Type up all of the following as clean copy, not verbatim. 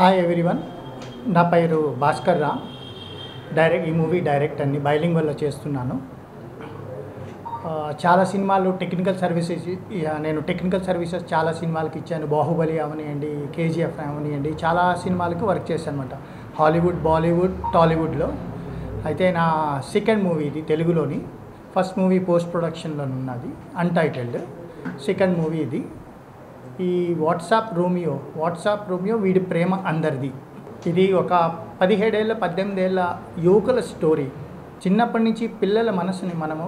Hi everyone, నా పేరు భాస్కర్ రామ్. ఈ మూవీ డైరెక్టర్ని బైలింగ్వల్లో చేస్తున్నాను. చాలా సినిమాలు నేను టెక్నికల్ సర్వీసెస్ చాలా సినిమాలకి ఇచ్చాను. బాహుబలి అవనియండి, కేజీఎఫ్ అవనియండి, చాలా సినిమాలకి వర్క్ చేశాను అనమాట. హాలీవుడ్, బాలీవుడ్, టాలీవుడ్లో. అయితే నా సెకండ్ మూవీ ఇది తెలుగులోని. ఫస్ట్ మూవీ పోస్ట్ ప్రొడక్షన్లో ఉన్నది, అన్టైటిల్డ్. సెకండ్ మూవీ ఇది. ఈ వాట్సాప్ రోమియో వీడి ప్రేమ అందరిది. ఇది ఒక 17 ఏళ్ళ 18 ఏళ్ళ యువకుల స్టోరీ. చిన్నప్పటి నుంచి పిల్లల మనసుని మనము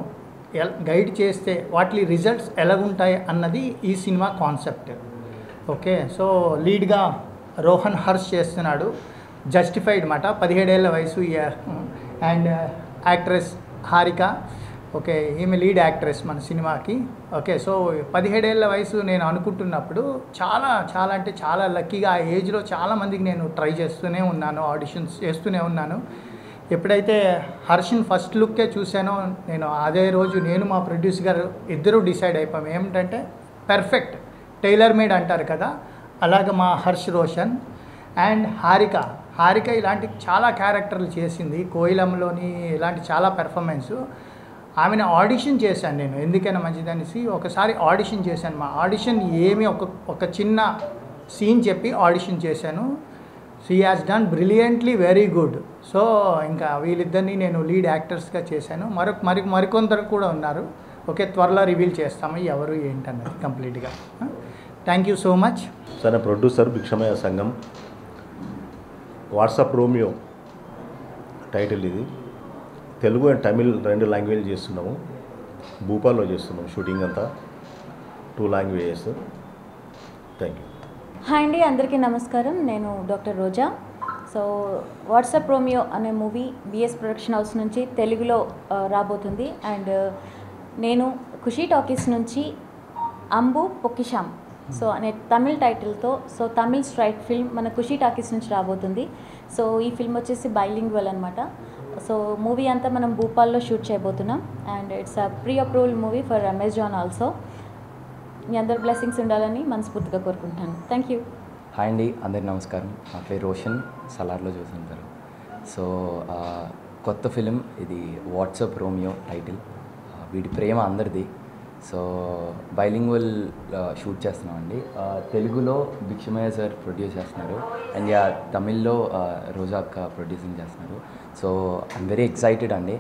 గైడ్ చేస్తే వాటి రిజల్ట్స్ ఎలాగుంటాయి అన్నది ఈ సినిమా కాన్సెప్ట్. ఓకే, సో లీడ్గా రోహన్ హర్ష్ చేస్తున్నాడు. జస్టిఫైడ్ మాట, 17 ఏళ్ళ వయసు. And actress Harika. ఓకే, ఈమె లీడ్ యాక్ట్రెస్ మన సినిమాకి. ఓకే, సో 17 ఏళ్ళ వయసు నేను అనుకుంటున్నప్పుడు చాలా లక్కీగా ఆ ఏజ్లో చాలామందికి నేను ట్రై చేస్తూనే ఉన్నాను, ఆడిషన్స్ చేస్తూనే ఉన్నాను. ఎప్పుడైతే హర్షిన్ ఫస్ట్ లుక్కే చూశానో నేను అదే రోజు మా ప్రొడ్యూసర్ గారు ఇద్దరూ డిసైడ్ అయిపోయాం ఏమిటంటే పర్ఫెక్ట్ టైలర్ మేడ్ అంటారు కదా, అలాగ మా హర్ష్ రోషన్ అండ్ హారిక ఇలాంటి చాలా క్యారెక్టర్లు చేసింది. కోయిలంలోని ఇలాంటి చాలా పెర్ఫార్మెన్సు. ఆమెను ఆడిషన్ చేశాను నేను, ఎందుకైనా మంచిదనేసి ఒకసారి ఆడిషన్ చేశాను. మా ఆడిషన్ ఒక చిన్న సీన్ చెప్పి ఆడిషన్ చేశాను. She has done brilliantly, very good. So ఇంకా వీళ్ళిద్దరిని నేను లీడ్ యాక్టర్స్గా చేశాను. మరికొందరు కూడా ఉన్నారు. ఓకే, త్వరలో రివీల్ చేస్తాము ఎవరు ఏంటన్నది కంప్లీట్గా. Thank you so much. సరే, ప్రొడ్యూసర్ భిక్షమయ్య సంఘం. వాట్సాప్ రోమియో టైటిల్ ఇది. తెలుగు అండ్ తమిళ్ 2 లాంగ్వేజ్ చేస్తున్నాము. భూపాల్లో చేస్తున్నాము షూటింగ్ అంతా, 2 లాంగ్వేజెస్. Thank you. హాయ్ అండి, అందరికీ నమస్కారం. నేను డాక్టర్ రోజా. సో వాట్సాప్ రోమియో అనే మూవీ బిఎస్ ప్రొడక్షన్ హౌస్ నుంచి తెలుగులో రాబోతుంది. అండ్ నేను ఖుషీ టాకీస్ నుంచి అంబు పొక్కిషామ్ అనే తమిళ్ టైటిల్తో తమిళ్ స్ట్రైట్ ఫిల్మ్ మన ఖుషీ టాకీస్ నుంచి రాబోతుంది. సో ఈ ఫిల్మ్ వచ్చేసి బైలింగ్వల్ అనమాట. సో మూవీ అంతా మనం భూపాల్లో షూట్ చేయబోతున్నాం. And it's a pre approval movie for Amazon also. మీ అందరి బ్లెస్సింగ్స్ ఉండాలని మనస్ఫూర్తిగా కోరుకుంటున్నాను. Thank you. హాయ్ అండి, అందరికి నమస్కారం. నా పేరు రోషన్, సలార్లో చూస్తుంటారు. సో కొత్త ఫిలిం ఇది, వాట్సాప్ రోమియో టైటిల్. వీడి ప్రేమ అందరిది. సో బైలింగ్వల్ షూట్ చేస్తున్నామండి. తెలుగులో భిక్షమయ్య సార్ ప్రొడ్యూస్ చేస్తున్నారు, అండ్ తమిళ్లో రోజా అక్క ప్రొడ్యూసింగ్ చేస్తున్నారు. సో ఐఎమ్ వెరీ ఎక్సైటెడ్ అండి.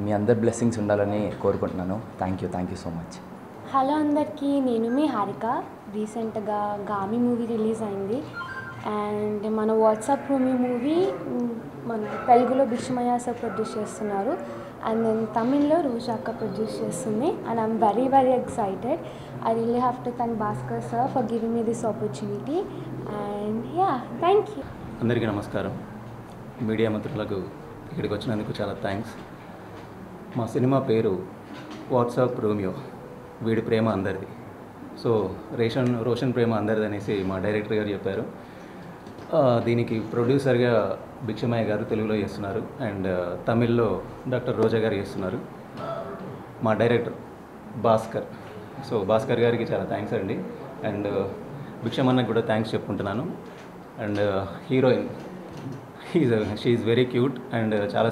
మీ అందరి బ్లెస్సింగ్స్ ఉండాలని కోరుకుంటున్నాను. Thank you so much. Hello అందరికీ, నేను మీ హారిక. రీసెంట్గా గామి మూవీ రిలీజ్ అయింది. అండ్ మన వాట్సాప్ రోమియో మూవీ మన తెలుగులో భిక్షమయ్య సార్ ప్రొడ్యూస్ చేస్తున్నారు, అండ్ నేను తమిళ్లో రోజా అక్క ప్రొడ్యూస్ చేస్తుంది. And I'm very excited. I really have to thank Bhaskar sir for giving me this opportunity. And thank you. అందరికీ నమస్కారం. మీడియా మిత్రులకు ఇక్కడికి వచ్చినందుకు చాలా థ్యాంక్స్. మా సినిమా పేరు వాట్సాప్ రోమియో, వీడి ప్రేమ అందరిది. సో రోషన్ ప్రేమ అందరిది అనేసి మా డైరెక్టర్ గారు చెప్పారు. దీనికి ప్రొడ్యూసర్గా భిక్షమయ్య గారు తెలుగులో చేస్తున్నారు, అండ్ తమిళ్లో డాక్టర్ రోజా గారు చేస్తున్నారు. మా డైరెక్టర్ భాస్కర్. సో భాస్కర్ గారికి చాలా థ్యాంక్స్ అండి. అండ్ భిక్షమన్నకు కూడా థ్యాంక్స్ చెప్పుకుంటున్నాను. And heroine she very cute and చాలా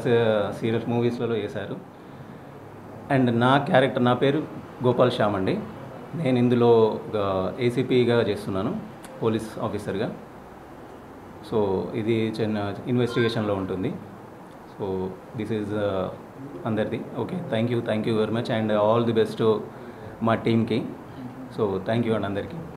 సీరియస్ మూవీస్లలో చేశారు. అండ్ నా పేరు గోపాల్ శ్యామ్ అండి. నేను ఇందులో ఏసీపీగా చేస్తున్నాను, పోలీస్ ఆఫీసర్గా. సో ఇది చిన్న ఇన్వెస్టిగేషన్లో ఉంటుంది. సో దిస్ ఈజ్ అందరిది. Okay, thank you very much and all the best మా టీమ్కి. సో థ్యాంక్ యూ అండి అందరికీ.